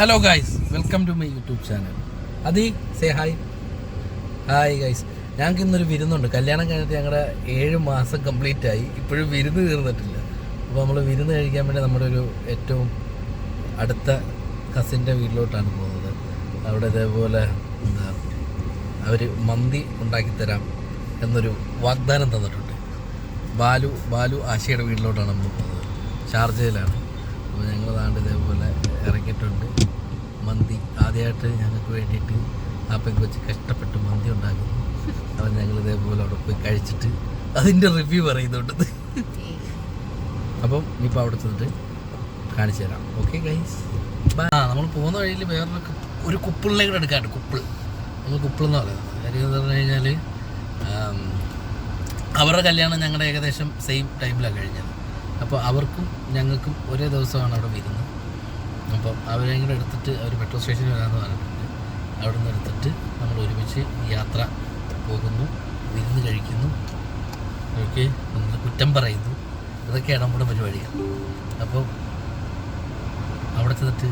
Hello guys, welcome to my YouTube channel. അതി say hi. Hi guys, ഞങ്ങൾക്ക് ഇന്നൊരു വിരുന്നുണ്ട്. കല്യാണം കഴിഞ്ഞിട്ട് ഞങ്ങളുടെ 7 മാസം കംപ്ലീറ്റ് ആയി, ഇപ്പോഴും വിരുന്ന് തീർന്നിട്ടില്ല. അപ്പോൾ നമ്മൾ വിരുന്ന് കഴിക്കാൻ വേണ്ടി നമ്മുടെ ഒരു ഏറ്റവും അടുത്ത കസിൻ്റെ വീട്ടിലോട്ടാണ് പോകുന്നത്. അവിടെ ഇതേപോലെ അവർ മന്തി ഉണ്ടാക്കിത്തരാം എന്നൊരു വാഗ്ദാനം തന്നിട്ടുണ്ട്. ബാലു ആശയുടെ വീട്ടിലോട്ടാണ് നമ്മൾ പോകുന്നത്. ഷാർജയിലാണ്. അപ്പോൾ ഞങ്ങൾ താണ്ട് ഇതേപോലെ ഇറങ്ങിയിട്ടുണ്ട്. മന്തി ആദ്യമായിട്ട് ഞങ്ങൾക്ക് വേണ്ടിയിട്ട് ആ പെങ്കൊച്ച് കഷ്ടപ്പെട്ട് മന്തി ഉണ്ടാക്കുന്നു. അപ്പോൾ ഞങ്ങൾ ഇതേപോലെ അവിടെ പോയി കഴിച്ചിട്ട് അതിൻ്റെ റിവ്യൂ പറയുന്നുണ്ട്. അപ്പം ഇപ്പോൾ അവിടെ ചെന്നിട്ട് കാണിച്ചു തരാം. ഓക്കെ ഗൈസ്, നമ്മൾ പോകുന്ന വഴിയിൽ ഒരു കുപ്പിളിനെ കൂടെ എടുക്കാറുണ്ട്. നമ്മൾ കുപ്പിളെന്ന് പറയുന്നത് കാര്യം എന്ന് പറഞ്ഞു കഴിഞ്ഞാൽ അവരുടെ കല്യാണം ഞങ്ങളുടെ ഏകദേശം സെയിം ടൈമിലാണ് കഴിഞ്ഞത്. അപ്പോൾ അവർക്കും ഞങ്ങൾക്കും ഒരേ ദിവസമാണ് അവിടെ വരുന്നത്. അപ്പം അവരെ കൂടെ എടുത്തിട്ട് അവർ പെട്രോൾ സ്റ്റേഷനിൽ വരാമെന്ന് പറഞ്ഞിട്ടുണ്ട്. അവിടെ നിന്ന് എടുത്തിട്ട് നമ്മൾ ഒരുമിച്ച് യാത്ര പോകുന്നു, വിരുന്ന് കഴിക്കുന്നു, ഓക്കെ, നമ്മൾ കുറ്റം പറയുന്നു. ഇതൊക്കെയാണ് നമ്മുടെ പരിപാടികൾ. അപ്പം അവിടെ ചെന്നിട്ട്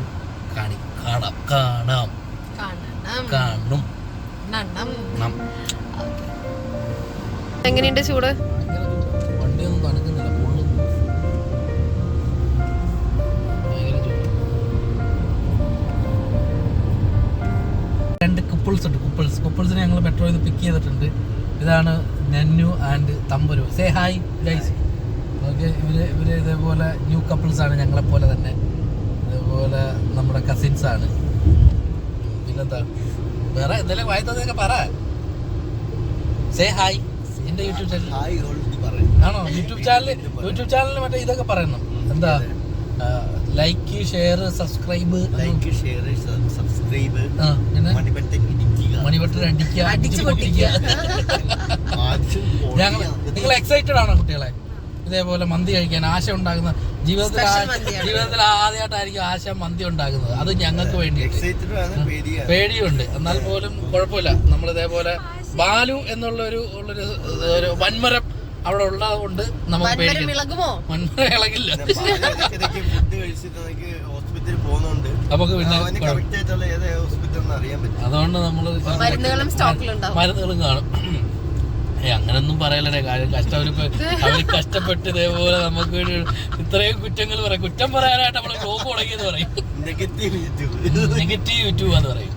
കാണും. എങ്ങനെയുണ്ട് ചൂട്? വണ്ടിയൊന്നും തണുക്കുന്നില്ല, പൊള്ളുന്നു. രണ്ട് കുപ്പിൾസിനെ ഞങ്ങൾ മെട്രോയിൽ നിന്ന് പിക്ക് ചെയ്തിട്ടുണ്ട്. ഇതാണ് നന്നു ആൻഡ് തമ്പുരു. Say hi guys. ഓക്കെ, ഇവര് ഇതേപോലെ ന്യൂ കപ്പിൾസാണ്, ഞങ്ങളെപ്പോലെ തന്നെ. ഇതേപോലെ നമ്മുടെ കസിൻസാണ്. പിന്നെന്താ വേറെ എന്തെങ്കിലും വായിത്തതൊക്കെ പറ. Say hi. എൻ്റെ യൂട്യൂബ് ചാനൽ ആണോ? യൂട്യൂബ് ചാനലിൽ മറ്റേ ഇതൊക്കെ പറയണം. എന്താ? Like, share, subscribe. മണിബട്ടൺ അടിച്ച് പൊട്ടിക്കുക. നിങ്ങൾ എക്സൈറ്റഡ് ആണോ കുട്ടികളെ? ഇതേപോലെ മന്തി കഴിക്കാൻ ആശ ഉണ്ടാകുന്ന ജീവിതത്തിൽ ആദ്യമായിട്ടായിരിക്കും ആശ മന്തി ഉണ്ടാകുന്നത്. അത് ഞങ്ങൾക്ക് വേണ്ടി പേടിയുണ്ട്. എന്നാൽ പോലും കുഴപ്പമില്ല. നമ്മൾ ഇതേപോലെ ബാലു എന്നുള്ള ഒരു വൻമരം അവിടെ ഉള്ളത് കൊണ്ട് നമുക്ക് മൺമരം ഇളകില്ല. നമുക്ക് പിന്നെ അതുകൊണ്ട് നമ്മള് മരുന്നുകളും കാണും. അങ്ങനൊന്നും പറയലേ കാര്യം. അവര് കഷ്ടപ്പെട്ട് ഇതേപോലെ നമുക്ക് ഇത്രയും കുറ്റങ്ങൾ പറയും. കുറ്റം പറയാനായിട്ട് നമ്മള് ബ്ലോഗ് തുടങ്ങിയെന്ന് പറയും. നെഗറ്റീവ് യൂട്യൂബ് എന്ന് പറയും.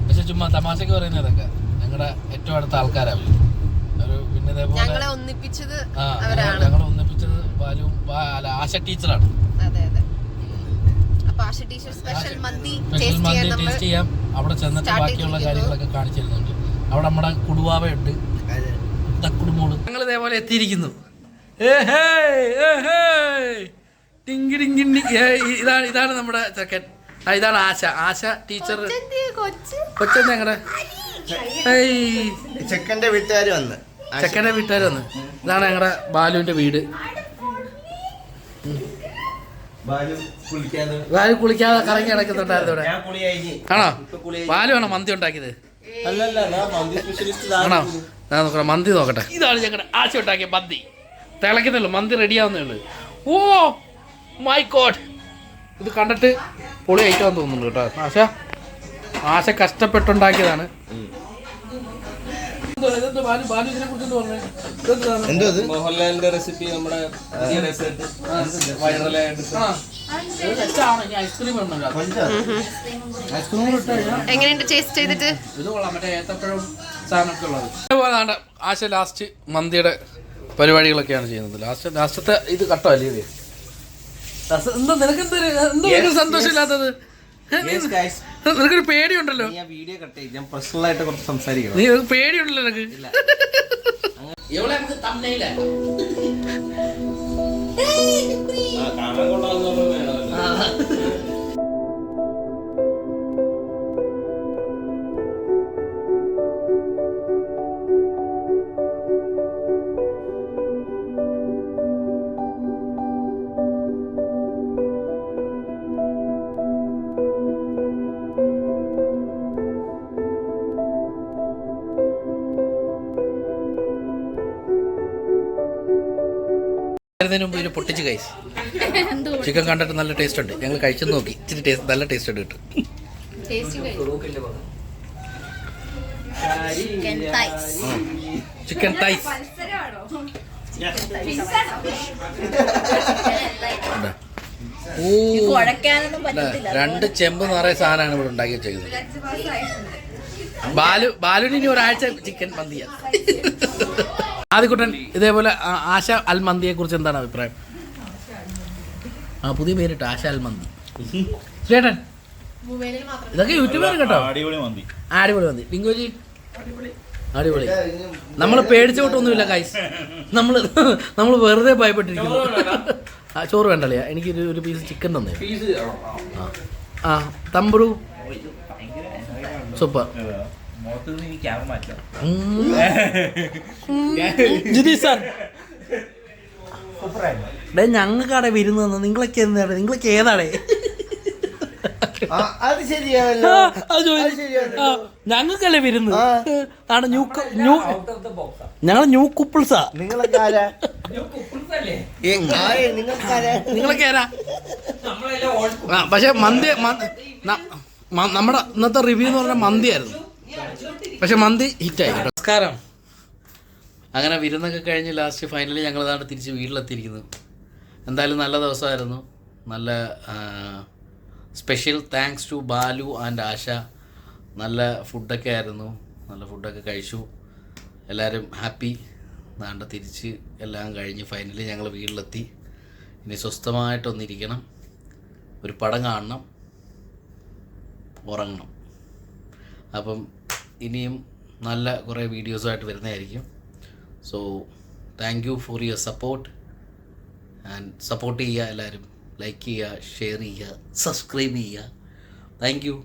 പക്ഷെ ചുമ്മാ തമാശക്ക് പറയുന്നതൊക്കെ ഞങ്ങളുടെ ഏറ്റവും അടുത്ത ആൾക്കാരാണ്. പിന്നെ ഇതേപോലെ ഞങ്ങളെ ഒന്നിപ്പിച്ചത് ആശ ടീച്ചറാണ്. സ്പെഷ്യൽ മന്തി ടേസ്റ്റ് ചെയ്യാം. അവിടെ ചെന്നിട്ട് ബാക്കിയുള്ള കാര്യങ്ങളൊക്കെ കാണിച്ചു തരുന്നുണ്ട്. അവിടെ നമ്മുടെ കുടുവാവയുണ്ട്, കുടുംബോള്. ഞങ്ങൾ ഇതേപോലെ എത്തിയിരിക്കുന്നു. ഇതാണ് നമ്മുടെ ചെക്കൻ. ഇതാണ് ആശ ടീച്ചർ. കൊച്ചൻ ഞങ്ങളുടെ ചെക്കന്റെ വീട്ടുകാർ വന്ന്. ഇതാണ് ഞങ്ങളുടെ ബാലുവിന്റെ വീട്. ബാലു കുളിക്കാതെ കറങ്ങി നടക്കുന്നുണ്ടായിരുന്നു ഇവിടെ. ആണോ? ബാലു ആണോ മന്തി ഉണ്ടാക്കിയത്? ആണോ? ഞാൻ നോക്കണം, മന്തി നോക്കട്ടെ. ഇതാണ് ഞങ്ങളുടെ ആശ ഉണ്ടാക്കിയ മന്തി. തിളയ്ക്കുന്നുള്ളൂ, മന്തി റെഡിയാവുന്നേ ഉള്ളൂ. ഓ മൈ ഗോഡ്, ഇത് കണ്ടിട്ട് പൊളി ഐറ്റം തോന്നുന്നുണ്ട് കേട്ടോ. ആശ കഷ്ടപ്പെട്ടുണ്ടാക്കിയതാണ്. മോഹൻലാലിന്റെ റെസിപ്പി നമ്മുടെ എങ്ങനെയുണ്ട് ടേസ്റ്റ് ചെയ്തിട്ട്? ആശ ലാസ്റ്റ് മന്തിയുടെ പരിപാടികളൊക്കെയാണ് ചെയ്യുന്നത്. ലാസ്റ്റത്തെ ഇത് കട്ടോ അല്ലേ? എന്താ നിനക്ക് സന്തോഷമില്ലാത്തത്? നിനക്കൊരു പേടിയുണ്ടല്ലോ. നീ പേടിയുണ്ടല്ലോ നിനക്ക്. വരുന്നതിന് മുമ്പ് ഇതിന് പൊട്ടിച്ച് കൈസ്. ചിക്കൻ കണ്ടിട്ട് നല്ല ടേസ്റ്റ് ഉണ്ട്. ഞങ്ങൾ കഴിച്ചു നോക്കി, ഇച്ചിരി ടേസ്റ്റ്, നല്ല ടേസ്റ്റ് ഉണ്ട് കിട്ടും. ചിക്കൻ തൈസ് ഓ, 2 ചെമ്പ് നിറയെ സാധനമാണ് ഇവിടെ ഉണ്ടാക്കി വെച്ചേക്കുന്നത്. ബാലുവിന് ഇനി ഒരാഴ്ച ചിക്കൻ മന്തിയാ. ആദ്യക്കുട്ടൻ ഇതേപോലെ ആശ അൽ മന്തിയെ കുറിച്ച് എന്താണ് അഭിപ്രായം? പുതിയ പേരിട്ട് ആശ അൽ മന്തി. ചേട്ടൻ ഇതൊക്കെ യൂട്യൂബിൽ കേട്ടോ. അടിപൊളി മന്തി. ലിംഗോജി അടിപൊളി. നമ്മൾ പേടിച്ചോട്ടൊന്നുമില്ല ഗൈസ്. നമ്മൾ വെറുതെ ഭയപ്പെട്ടിരിക്കുന്നു. ചോറ് വേണ്ടല്ലേ? എനിക്ക് ഒരു പീസ് ചിക്കൻ തന്നേ. ആ തമ്പുരു സൂപ്പർ. ഞങ്ങൾക്കാടെ വിരുന്ന് തന്നു. നിങ്ങളൊക്കെ എന്താണ്? നിങ്ങളൊക്കെ ഏതാടേ? അത് ശരിയാണല്ലോ. ഞങ്ങൾക്കല്ലേ വരുന്നു. ഞങ്ങൾ ന്യൂ കുപ്പിൾസാ. നിങ്ങളൊക്കെ ആരാ? പക്ഷെ മന്തി നമ്മുടെ ഇന്നത്തെ റിവ്യൂ എന്ന് പറഞ്ഞാൽ മന്തിയായിരുന്നു. പക്ഷെ മന്തി ഹിറ്റായി. നമസ്കാരം. അങ്ങനെ വിരുന്നൊക്കെ കഴിഞ്ഞ് ലാസ്റ്റ് ഫൈനലി ഞങ്ങളതാണ് തിരിച്ച് വീട്ടിലെത്തിയിരിക്കുന്നത്. എന്തായാലും നല്ല ദിവസമായിരുന്നു. നല്ല special thanks to Balu and Asha. നല്ല ഫുഡൊക്കെ ആയിരുന്നു. നല്ല ഫുഡൊക്കെ കഴിച്ചു. എല്ലാവരും ഹാപ്പി. നാണ്ട തിരിച്ച് എല്ലാം കഴിഞ്ഞ് ഫൈനലി ഞങ്ങൾ വീട്ടിലെത്തി. ഇനി സ്വസ്ഥമായിട്ടൊന്നിരിക്കണം, ഒരു പടം കാണണം, ഉറങ്ങണം. അപ്പം ഇനിയും നല്ല കുറേ വീഡിയോസുമായിട്ട് വരുന്നതായിരിക്കും. So thank you for your support and support ചെയ്യുക. എല്ലാവരും ലൈക്ക് ചെയ്യുക, ഷെയർ ചെയ്യുക, സബ്സ്ക്രൈബ് ചെയ്യുക. Thank you.